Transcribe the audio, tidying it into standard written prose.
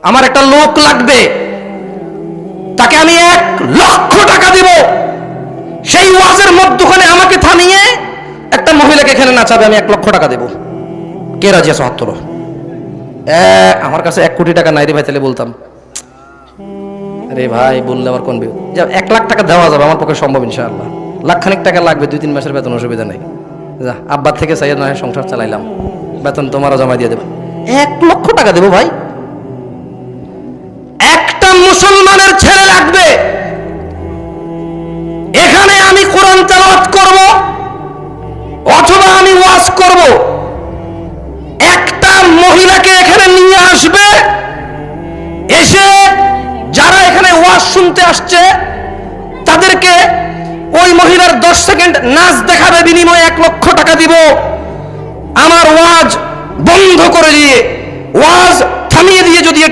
আমার একটা লোক লাগবে, তাকে আমি 1,00,000 টাকা দিব, সেই ওয়াজের মধ্যখানে আমাকে থামিয়ে একটা মহিলাকে এখানে নাচাবে, আমি 1,00,000 টাকা দেব। কে রাজি আছে? হাত তোলো। আমার কাছে 1 কোটি টাকা নাই রে ভাই, তাহলে বলতাম। রে ভাই বললে আবার কোন 1,00,000 টাকা দেওয়া যাবে, আমার পক্ষে সম্ভব ইনশাআল্লাহ। লাখখানিক টাকা লাগবে, 2-3 মাসের বেতন, অসুবিধা নেই। যা আব্বার থেকে চাইয়ে নয় সংসার চালাইলাম, বেতন তোমারও জমা দিয়ে দেবো। 1,00,000 টাকা দেবো ভাই। একটা মুসলমানের ছেলে লাগবে, এখানে আমি কোরআন তেলাওয়াত করব অথবা আমি ওয়াজ করব, একটা মহিলাকে এখানে নিয়ে আসবে, এসে যারা এখানে ওয়াজ শুনতে আসছে তাদেরকে ওই মহিলার 10 সেকেন্ড নাচ দেখাবে, বিনিময়ে 1,00,000 টাকা দিব। আমার ওয়াজ বন্ধ করে দিয়ে, ওয়াজ থামিয়ে দিয়ে যদি